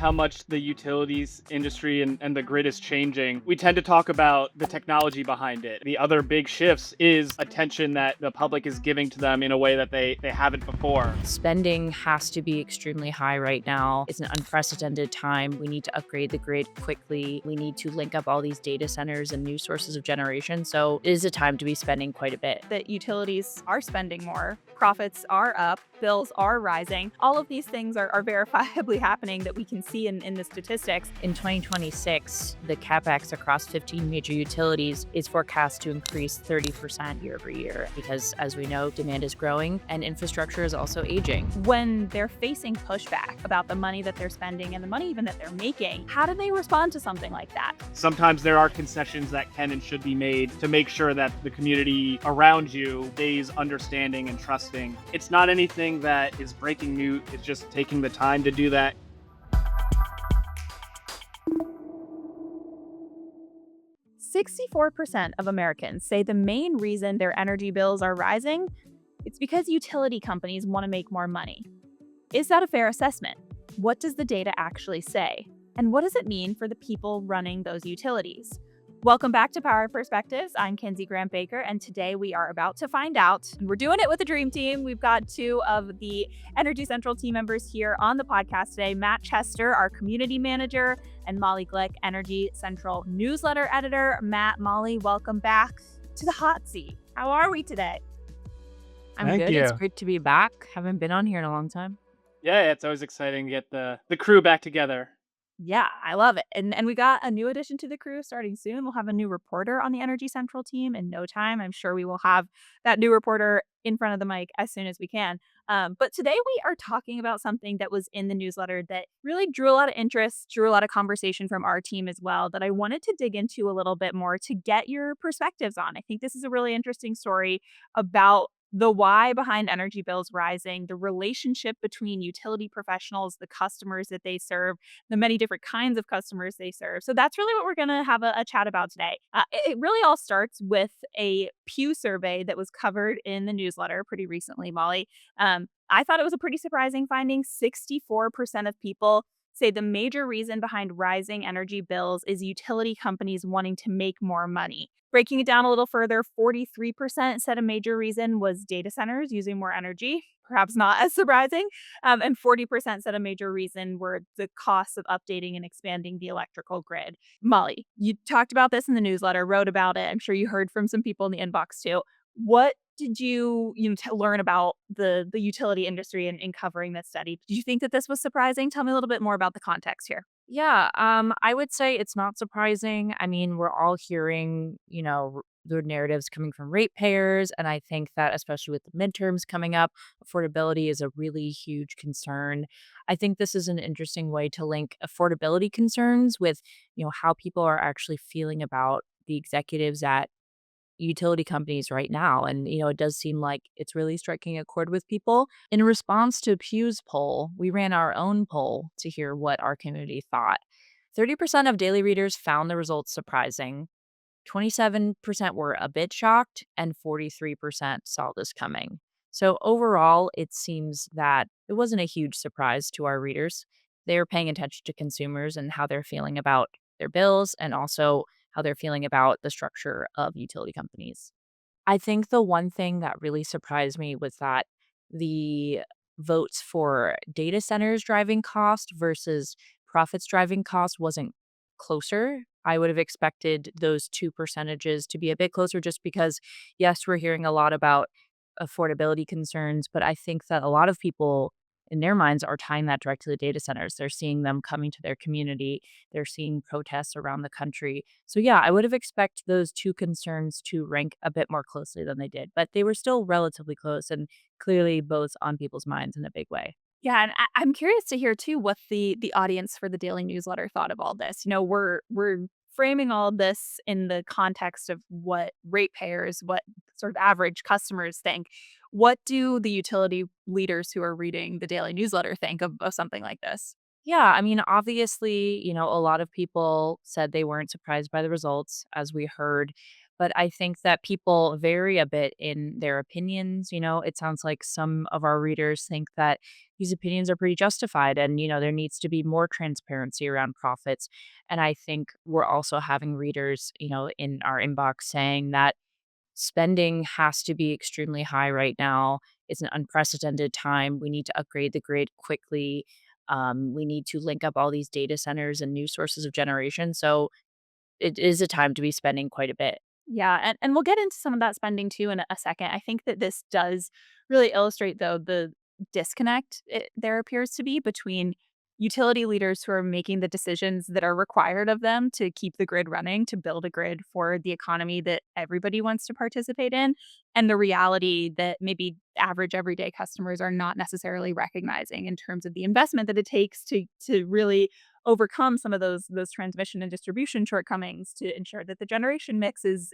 how much the utilities industry and the grid is changing, we tend to talk about the technology behind it. The other big shifts is attention that the public is giving to them in a way that they haven't before. Spending has to be extremely high right now. It's an unprecedented time. We need to upgrade the grid quickly. We need to link up all these data centers and new sources of generation. So it is a time to be spending quite a bit. That utilities are spending more, profits are up, bills are rising. All of these things are verifiably happening that we can see in the statistics. In 2026, the CapEx across 15 major utilities is forecast to increase 30% year over year because, as we know, demand is growing and infrastructure is also aging. When they're facing pushback about the money that they're spending and the money even that they're making, how do they respond to something like that? Sometimes there are concessions that can and should be made to make sure that the community around you stays understanding and trusting. It's not anything that is breaking news, it's just taking the time to do that. "64% of Americans say the main reason their energy bills are rising, it's because utility companies want to make more money." Is that a fair assessment? What does the data actually say? And what does it mean for the people running those utilities? Welcome back to Power Perspectives. I'm Kinsey Grant Baker, and today we are about to find out. We're doing it with the dream team. We've got two of the Energy Central team members here on the podcast today. Matt Chester, our community manager, and Molly Glick, Energy Central newsletter editor. Matt, Molly, welcome back to the hot seat. How are we today? I'm Thank good. you. It's great to be back. Haven't been on here in a long time. Yeah, it's always exciting to get the crew back together. Yeah, I love it. And we got a new addition to the crew starting soon. We'll have a new reporter on the Energy Central team in no time. I'm sure we will have that new reporter in front of the mic as soon as we can. But today we are talking about something that was in the newsletter that really drew a lot of interest, drew a lot of conversation from our team as well, that I wanted to dig into a little bit more to get your perspectives on. I think this is a really interesting story about the why behind energy bills rising, the relationship between utility professionals, the customers that they serve, the many different kinds of customers they serve. So that's really what we're going to have a chat about today. It really all starts with a Pew survey that was covered in the newsletter pretty recently, Molly. I thought it was a pretty surprising finding. 64% of people say the major reason behind rising energy bills is utility companies wanting to make more money. Breaking it down a little further, 43% said a major reason was data centers using more energy, perhaps not as surprising. And 40% said a major reason were the costs of updating and expanding the electrical grid. Molly, you talked about this in the newsletter, wrote about it. I'm sure you heard from some people in the inbox too. What did you learn about the utility industry in covering this study? Did you think that this was surprising? Tell me a little bit more about the context here. Yeah, I would say it's not surprising. I mean, we're all hearing, the narratives coming from ratepayers, and I think that especially with the midterms coming up, affordability is a really huge concern. I think this is an interesting way to link affordability concerns with, how people are actually feeling about the executives at utility companies right now. And, it does seem like it's really striking a chord with people. In response to Pew's poll, we ran our own poll to hear what our community thought. 30% of daily readers found the results surprising. 27% were a bit shocked, and 43% saw this coming. So overall, it seems that it wasn't a huge surprise to our readers. They were paying attention to consumers and how they're feeling about their bills and also how they're feeling about the structure of utility companies. I think the one thing that really surprised me was that the votes for data centers driving cost versus profits driving cost wasn't closer. I would have expected those two percentages to be a bit closer just because, yes, we're hearing a lot about affordability concerns, but I think that a lot of people in their minds are tying that direct to the data centers. They're seeing them coming to their community. They're seeing protests around the country. So yeah, I would have expected those two concerns to rank a bit more closely than they did, but they were still relatively close and clearly both on people's minds in a big way. Yeah, and I'm curious to hear too what the audience for the daily newsletter thought of all this. We're framing all of this in the context of what ratepayers, what sort of average customers think. What do the utility leaders who are reading the daily newsletter think of something like this? Yeah, I mean, obviously, a lot of people said they weren't surprised by the results, as we heard. But I think that people vary a bit in their opinions. It sounds like some of our readers think that these opinions are pretty justified and, there needs to be more transparency around profits. And I think we're also having readers, in our inbox saying that spending has to be extremely high right now. It's an unprecedented time. We need to upgrade the grid quickly. We need to link up all these data centers and new sources of generation. So it is a time to be spending quite a bit. Yeah, and we'll get into some of that spending too in a second. I think that this does really illustrate though the disconnect there appears to be between utility leaders who are making the decisions that are required of them to keep the grid running, to build a grid for the economy that everybody wants to participate in, and the reality that maybe average everyday customers are not necessarily recognizing in terms of the investment that it takes to really overcome some of those transmission and distribution shortcomings to ensure that the generation mix is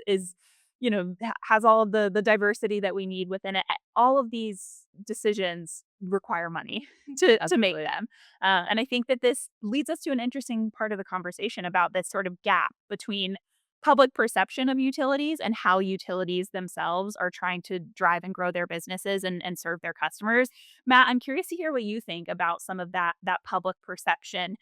has all of the diversity that we need within it. All of these decisions require money to make Absolutely. them, and I think that this leads us to an interesting part of the conversation about this sort of gap between public perception of utilities and how utilities themselves are trying to drive and grow their businesses and serve their customers. Matt, I'm curious to hear what you think about some of that public perception,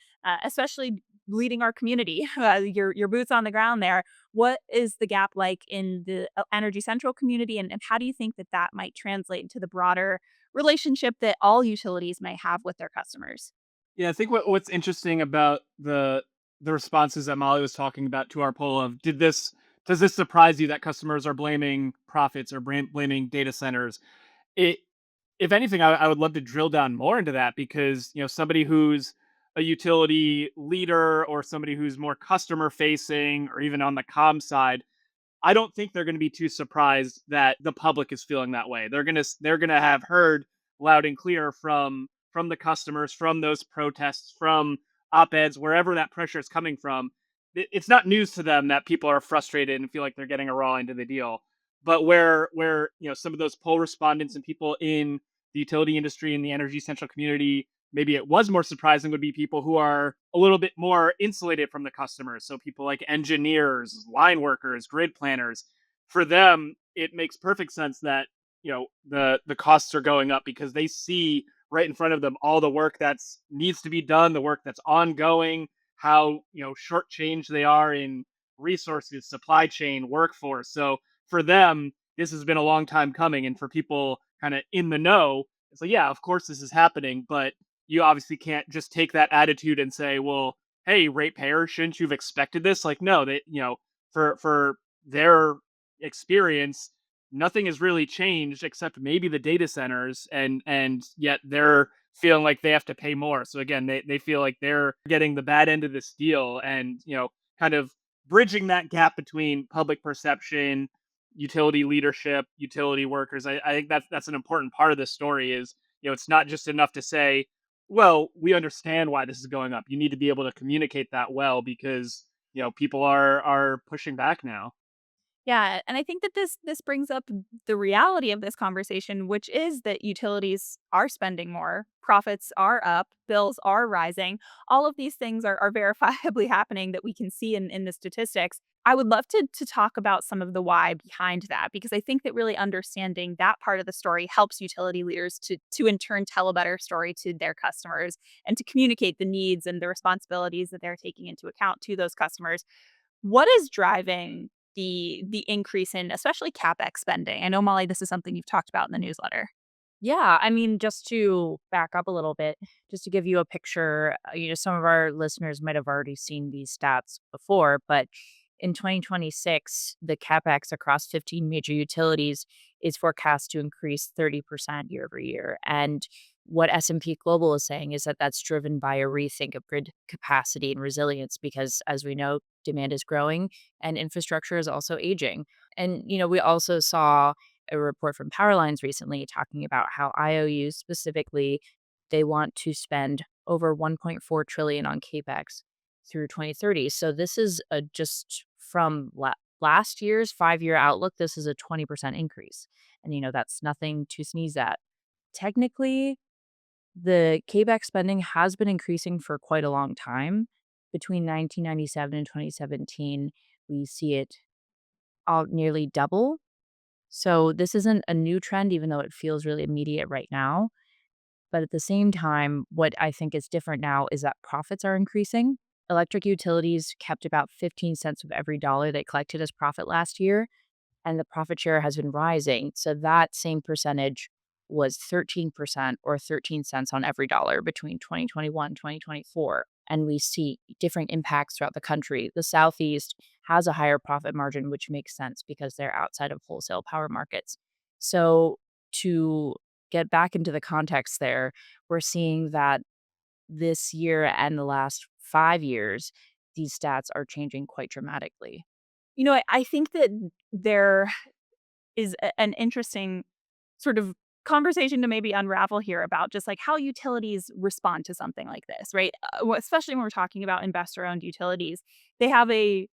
especially leading our community. Your boots on the ground there. What is the gap like in the Energy Central community, and how do you think that that might translate into the broader relationship that all utilities may have with their customers? Yeah, I think what's interesting about the responses that Molly was talking about to our poll of does this surprise you that customers are blaming profits or blaming data centers? It If anything, I would love to drill down more into that because somebody who's a utility leader or somebody who's more customer facing or even on the comm side, I don't think they're going to be too surprised that the public is feeling that way. They're going to have heard loud and clear from the customers, from those protests, from op-eds, wherever that pressure is coming from. It's not news to them that people are frustrated and feel like they're getting a raw end of the deal. But where some of those poll respondents and people in the utility industry and the energy central community, maybe it was more surprising, would be people who are a little bit more insulated from the customers. So people like engineers, line workers, grid planners. For them, it makes perfect sense that the costs are going up because they see right in front of them all the work that's needs to be done, the work that's ongoing, how shortchanged they are in resources, supply chain, workforce. So for them, this has been a long time coming, and for people kind of in the know, it's like, yeah, of course this is happening, but you obviously can't just take that attitude and say, well, hey, ratepayers, shouldn't you have expected this? Like, no, they, for their experience, nothing has really changed except maybe the data centers, and yet they're feeling like they have to pay more. So again, they feel like they're getting the bad end of this deal, and kind of bridging that gap between public perception, utility leadership, utility workers. I think that's an important part of this story is, it's not just enough to say, well, we understand why this is going up. You need to be able to communicate that well because, people are pushing back now. Yeah, and I think that this brings up the reality of this conversation, which is that utilities are spending more, profits are up, bills are rising. All of these things are verifiably happening that we can see in the statistics. I would love to talk about some of the why behind that because I think that really understanding that part of the story helps utility leaders to in turn tell a better story to their customers and to communicate the needs and the responsibilities that they're taking into account to those customers. What is driving the increase in especially CapEx spending? I know, Molly, this is something you've talked about in the newsletter. Yeah, I mean, just to back up a little bit, just to give you a picture, some of our listeners might have already seen these stats before, but in 2026, the capex across 15 major utilities is forecast to increase 30% year over year. And what S&P Global is saying is that that's driven by a rethink of grid capacity and resilience because, as we know, demand is growing and infrastructure is also aging. And, we also saw a report from Powerlines recently talking about how IOUs specifically they want to spend over 1.4 trillion on capex through 2030. So this is a just from last year's 5-year outlook. This is a 20% increase, and that's nothing to sneeze at. Technically, the capex spending has been increasing for quite a long time. Between 1997 and 2017, we see it all nearly double. So this isn't a new trend, even though it feels really immediate right now. But at the same time, what I think is different now is that profits are increasing. Electric utilities kept about 15 cents of every dollar they collected as profit last year, and the profit share has been rising. So that same percentage was 13% or 13 cents on every dollar between 2021 and 2024. And we see different impacts throughout the country. The Southeast has a higher profit margin, which makes sense because they're outside of wholesale power markets. So, to get back into the context there, we're seeing that this year and the last 5 years, these stats are changing quite dramatically. I think that there is an interesting sort of conversation to maybe unravel here about just like how utilities respond to something like this, right? Especially when we're talking about investor owned utilities, they have a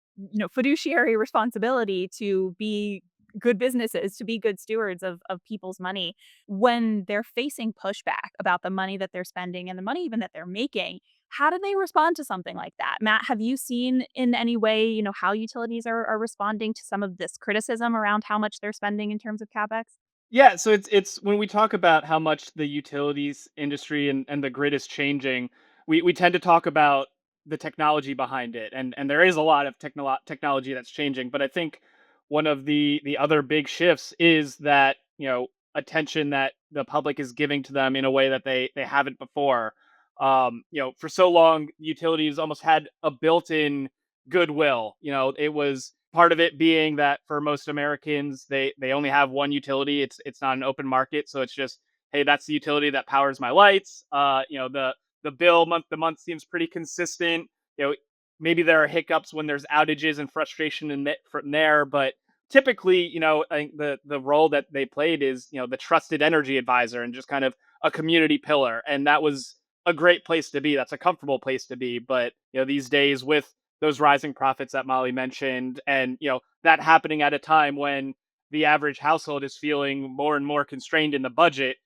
fiduciary responsibility to be good businesses, to be good stewards of people's money when they're facing pushback about the money that they're spending and the money even that they're making. How do they respond to something like that? Matt, have you seen in any way, how utilities are responding to some of this criticism around how much they're spending in terms of CapEx? Yeah, so it's when we talk about how much the utilities industry and the grid is changing, we tend to talk about the technology behind it, and there is a lot of technology that's changing. But I think one of the other big shifts is that attention that the public is giving to them in a way that they haven't before. For so long, utilities almost had a built-in goodwill. It was part of it being that for most Americans, they only have one utility. It's not an open market, so it's just, hey, that's the utility that powers my lights. The bill month to month seems pretty consistent. Maybe there are hiccups when there's outages and frustration from there, but typically, I think the role that they played is the trusted energy advisor and just kind of a community pillar, and that was a great place to be. That's a comfortable place to be, but these days with those rising profits that Molly mentioned, and that happening at a time when the average household is feeling more and more constrained in the budget,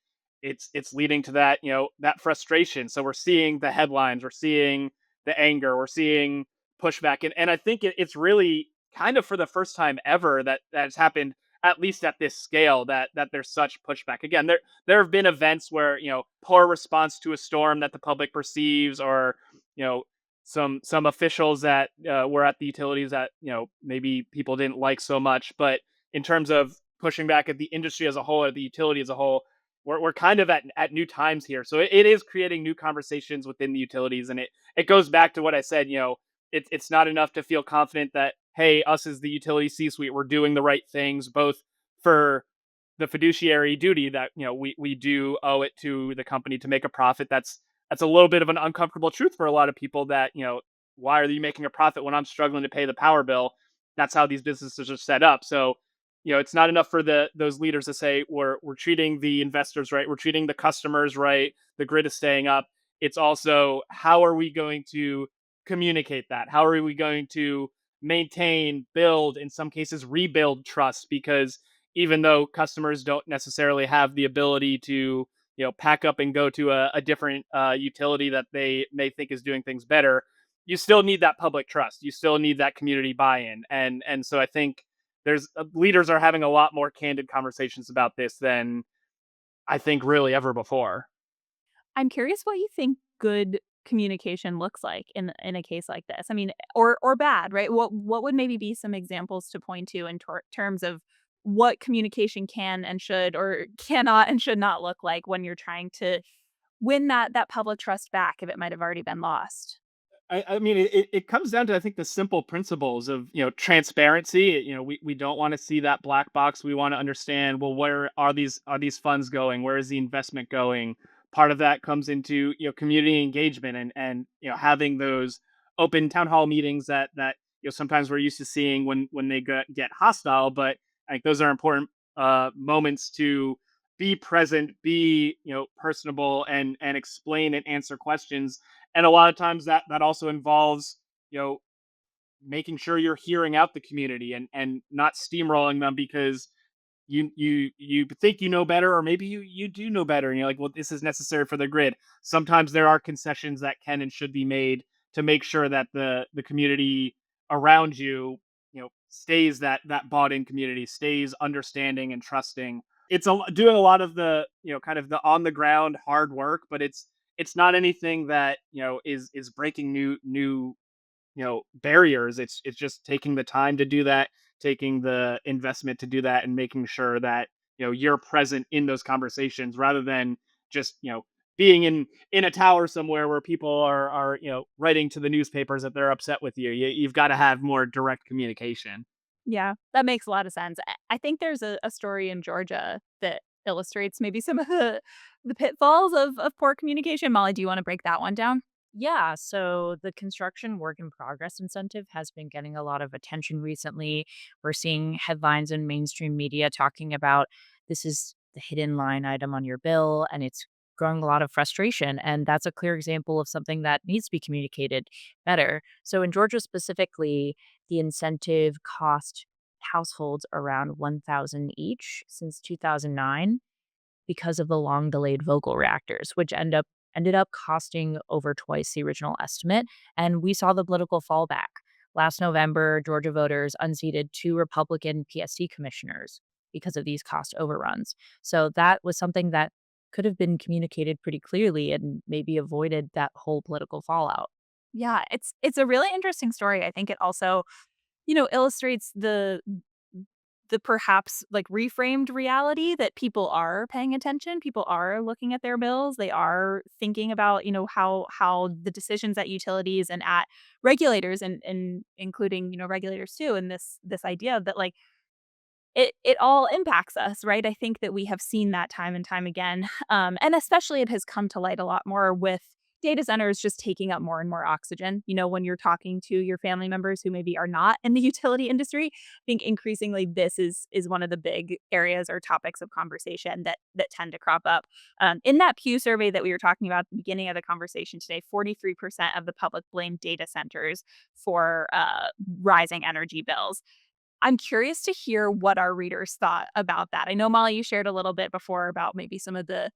it's leading to that frustration. So we're seeing the headlines, we're seeing the anger, we're seeing pushback, and I think it's really kind of for the first time ever that's happened, at least at this scale, that there's such pushback. Again, there have been events where poor response to a storm that the public perceives, or you know some officials that were at the utilities that maybe people didn't like so much. But in terms of pushing back at the industry as a whole, at the utility as a whole, we're kind of at new times here. So it is creating new conversations within the utilities, and it goes back to what I said. It's not enough to feel confident that, hey, us as the utility C-suite, we're doing the right things, both for the fiduciary duty that we do owe it to the company to make a profit. That's a little bit of an uncomfortable truth for a lot of people, that why are you making a profit when I'm struggling to pay the power bill? That's how these businesses are set up. So it's not enough for those leaders to say we're treating the investors right, we're treating the customers right, the grid is staying up. It's also, how are we going to communicate that? How are we going to maintain, build, in some cases rebuild trust? Because even though customers don't necessarily have the ability to pack up and go to a different utility that they may think is doing things better, you still need that public trust, you still need that community buy-in. And so I think there's leaders are having a lot more candid conversations about this than I think really ever before. I'm curious what you think good communication looks like in a case like this. I mean, or bad, right? What would maybe be some examples to point to in terms of what communication can and should, or cannot and should not look like when you're trying to win that public trust back if it might have already been lost? I mean, it comes down to, I think, the simple principles of transparency. We don't want to see that black box. We want to understand, well, where are these funds going? Where is the investment going? Part of that comes into community engagement, and having those open town hall meetings that sometimes we're used to seeing when they get hostile. But I think those are important moments to be present, be personable, and explain and answer questions. And a lot of times that also involves you know making sure you're hearing out the community, and not steamrolling them because you think you know better, or maybe you do know better, and you're like, well, this is necessary for the grid. Sometimes there are concessions that can and should be made to make sure that the community around you stays that bought in community, stays understanding and trusting. It's doing a lot of the, kind of the on the ground hard work, but it's not anything that, is breaking new barriers. It's just taking the time to do that, taking the investment to do that, and making sure that you're present in those conversations rather than just being in a tower somewhere where people are writing to the newspapers that they're upset with you've got to have more direct communication. Yeah, that makes a lot of sense. I think there's a story in Georgia that illustrates maybe some of the pitfalls of poor communication. Molly, do you wanna break that one down? Yeah, so the construction work in progress incentive has been getting a lot of attention recently. We're seeing headlines in mainstream media talking about this is the hidden line item on your bill, and it's growing a lot of frustration. And that's a clear example of something that needs to be communicated better. So in Georgia specifically, the incentive cost households around 1,000 each since 2009 because of the long delayed vocal reactors, which ended up costing over twice the original estimate. And we saw the political fallback. Last November, Georgia voters unseated two Republican PSD commissioners because of these cost overruns. So that was something that could have been communicated pretty clearly and maybe avoided that whole political fallout. Yeah, it's a really interesting story. I think it also, illustrates the perhaps, like, reframed reality that people are paying attention, people are looking at their bills, they are thinking about, how the decisions at utilities and at regulators and including, regulators too, and this idea that, like, it all impacts us, right? I think that we have seen that time and time again, and especially it has come to light a lot more with data centers just taking up more and more oxygen. When you're talking to your family members who maybe are not in the utility industry, I think increasingly this is one of the big areas or topics of conversation that tend to crop up. In that Pew survey that we were talking about at the beginning of the conversation today, 43% of the public blame data centers for rising energy bills. I'm curious to hear what our readers thought about that. I know, Molly, you shared a little bit before about maybe some of the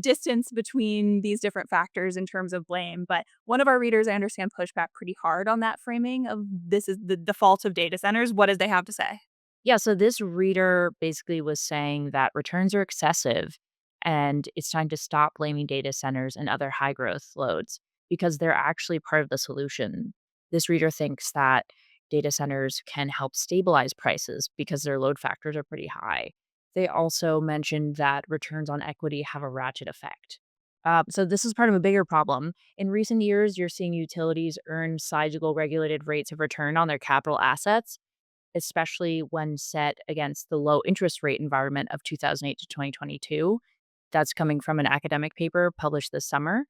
distance between these different factors in terms of blame, but one of our readers, I understand, pushed back pretty hard on that framing of this is the default of data centers. What did they have to say? Yeah, so this reader basically was saying that returns are excessive and it's time to stop blaming data centers and other high growth loads because they're actually part of the solution. This reader thinks that data centers can help stabilize prices because their load factors are pretty high. They also mentioned that returns on equity have a ratchet effect. So, this is part of a bigger problem. In recent years, you're seeing utilities earn sizable regulated rates of return on their capital assets, especially when set against the low interest rate environment of 2008 to 2022. That's coming from an academic paper published this summer.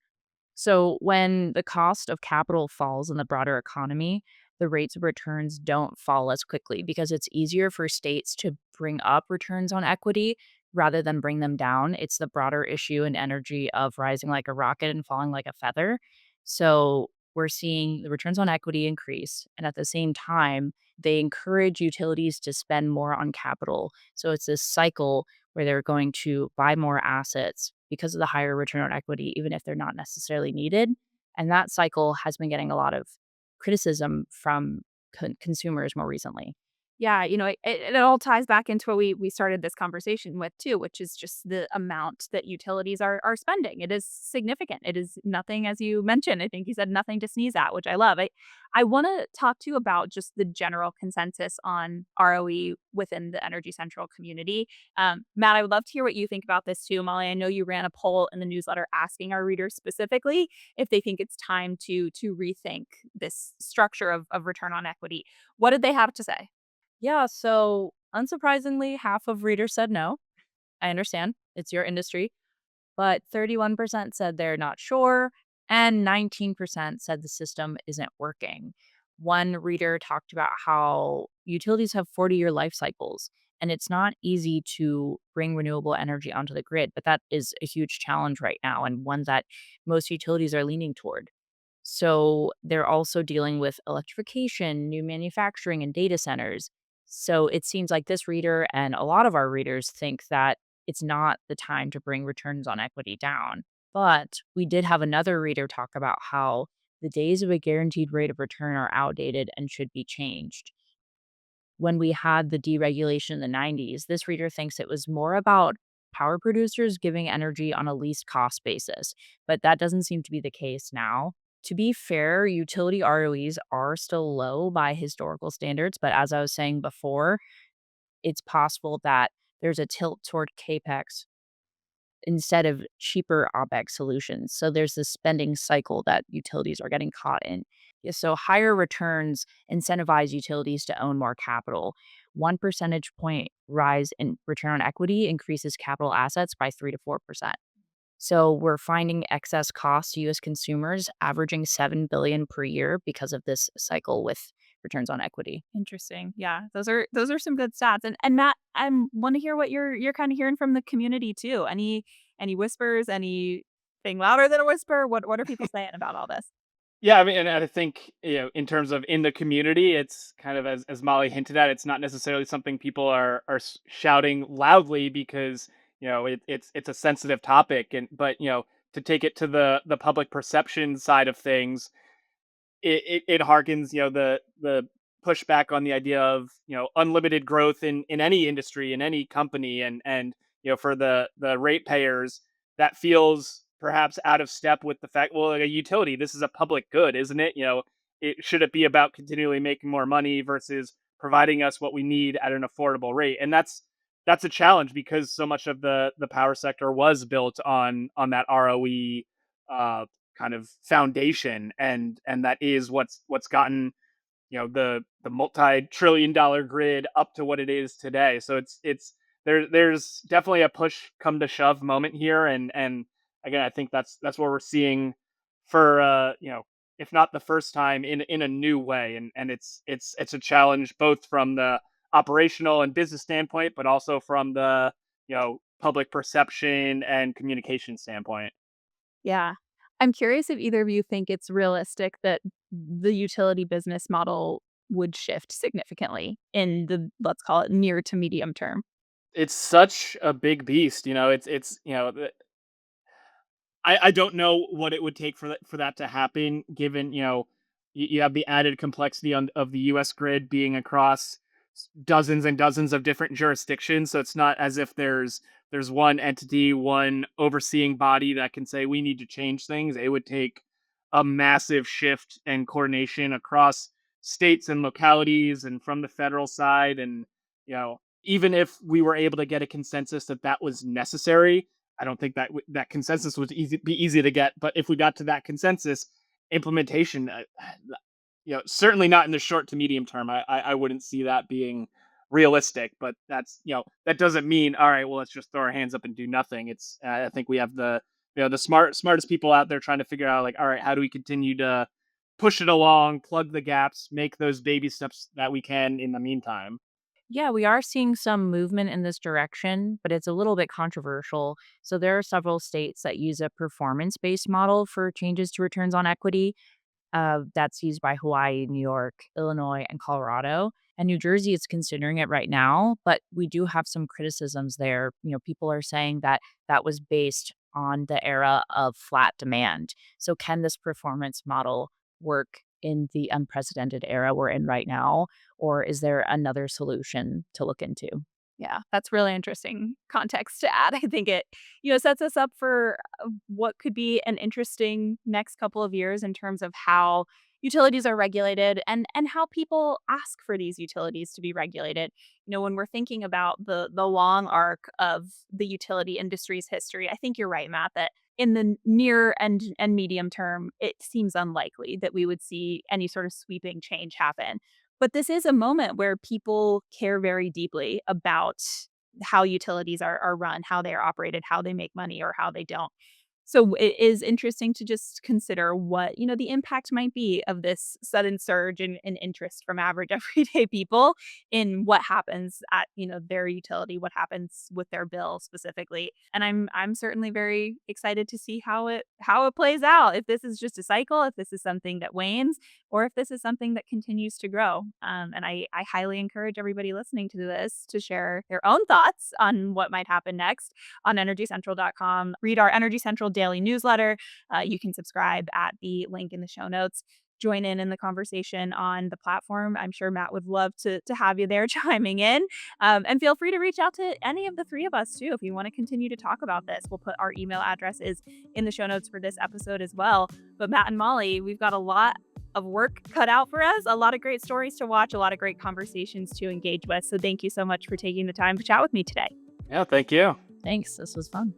So, when the cost of capital falls in the broader economy, the rates of returns don't fall as quickly because it's easier for states to bring up returns on equity rather than bring them down. It's the broader issue in energy of rising like a rocket and falling like a feather. So, we're seeing the returns on equity increase. And at the same time, they encourage utilities to spend more on capital. So, it's this cycle where they're going to buy more assets because of the higher return on equity, even if they're not necessarily needed. And that cycle has been getting a lot of criticism from consumers more recently. Yeah, it all ties back into what we started this conversation with too, which is just the amount that utilities are spending. It is significant. It is nothing, as you mentioned. I think you said nothing to sneeze at, which I love. I want to talk to you about just the general consensus on ROE within the Energy Central community. Matt, I would love to hear what you think about this too. Molly, I know you ran a poll in the newsletter asking our readers specifically if they think it's time to rethink this structure of return on equity. What did they have to say? Yeah, so unsurprisingly, half of readers said no. I understand. It's your industry. But 31% said they're not sure, and 19% said the system isn't working. One reader talked about how utilities have 40-year life cycles, and it's not easy to bring renewable energy onto the grid, but that is a huge challenge right now and one that most utilities are leaning toward. So they're also dealing with electrification, new manufacturing, and data centers. So it seems like this reader and a lot of our readers think that it's not the time to bring returns on equity down. But we did have another reader talk about how the days of a guaranteed rate of return are outdated and should be changed. when we had the deregulation in the 90s. This reader thinks it was more about power producers giving energy on a least cost basis, but that doesn't seem to be the case now. To be fair, utility ROEs are still low by historical standards, but as I was saying before, it's possible that there's a tilt toward CAPEX instead of cheaper OpEx solutions. So there's this spending cycle that utilities are getting caught in. Yeah, so higher returns incentivize utilities to own more capital. 1 percentage point rise in return on equity increases capital assets by 3 to 4%. So we're finding excess costs to US consumers averaging 7 billion per year because of this cycle with returns on equity. Interesting. Yeah, those are some good stats. And Matt, I want to hear what you're kind of hearing from the community too. Any whispers? Anything louder than a whisper? What are people saying about all this? Yeah, I mean, and I think, in terms of in the community, it's kind of as Molly hinted at, it's not necessarily something people are shouting loudly because it's a sensitive topic, and but to take it to the public perception side of things, it harkens, the pushback on the idea of, unlimited growth in any industry, in any company, and for the ratepayers, that feels perhaps out of step with the fact, well, like a utility, this is a public good, isn't it? It be about continually making more money versus providing us what we need at an affordable rate, and that's a challenge because so much of the power sector was built on that ROE uh, kind of foundation, and that is what's gotten the multi-trillion-dollar grid up to what it is today. So there's definitely a push come to shove moment here, and again, I think that's what we're seeing for if not the first time, in a new way, and it's a challenge both from the operational and business standpoint, but also from the public perception and communication standpoint. Yeah. I'm curious if either of you think it's realistic that the utility business model would shift significantly in the, let's call it, near to medium term. It's such a big beast, it's I don't know what it would take for that to happen, given you have the added complexity of the U.S. grid being across dozens and dozens of different jurisdictions. So it's not as if there's one entity, one overseeing body that can say we need to change things. It would take a massive shift and coordination across states and localities and from the federal side. And even if we were able to get a consensus that was necessary, I don't think that consensus would be easy to get. But if we got to that consensus, implementation, certainly not in the short to medium term. I wouldn't see that being realistic. But that doesn't mean, all right, well, let's just throw our hands up and do nothing. It's I think we have the smartest people out there trying to figure out, like, all right, how do we continue to push it along, plug the gaps, make those baby steps that we can in the meantime. Yeah, we are seeing some movement in this direction, but it's a little bit controversial. So there are several states that use a performance-based model for changes to returns on equity. That's used by Hawaii, New York, Illinois, and Colorado. And New Jersey is considering it right now, but we do have some criticisms there. People are saying that that was based on the era of flat demand. So, can this performance model work in the unprecedented era we're in right now? Or is there another solution to look into? Yeah, that's really interesting context to add. I think it, sets us up for what could be an interesting next couple of years in terms of how utilities are regulated and how people ask for these utilities to be regulated. When we're thinking about the long arc of the utility industry's history, I think you're right, Matt, that in the near and medium term, it seems unlikely that we would see any sort of sweeping change happen. But this is a moment where people care very deeply about how utilities are run, how they are operated, how they make money or how they don't. So it is interesting to just consider what, the impact might be of this sudden surge in interest from average everyday people in what happens at, their utility, what happens with their bill specifically. And I'm certainly very excited to see how it plays out. If this is just a cycle, if this is something that wanes, or if this is something that continues to grow. And I highly encourage everybody listening to this to share their own thoughts on what might happen next on energycentral.com. Read our Energy Central daily newsletter. You can subscribe at the link in the show notes. join in the conversation on the platform. I'm sure Matt would love to have you there chiming in. And feel free to reach out to any of the three of us too if you want to continue to talk about this. We'll put our email addresses in the show notes for this episode as well. But Matt and Molly, we've got a lot of work cut out for us, a lot of great stories to watch, a lot of great conversations to engage with. So thank you so much for taking the time to chat with me today. Yeah, thank you. Thanks. This was fun.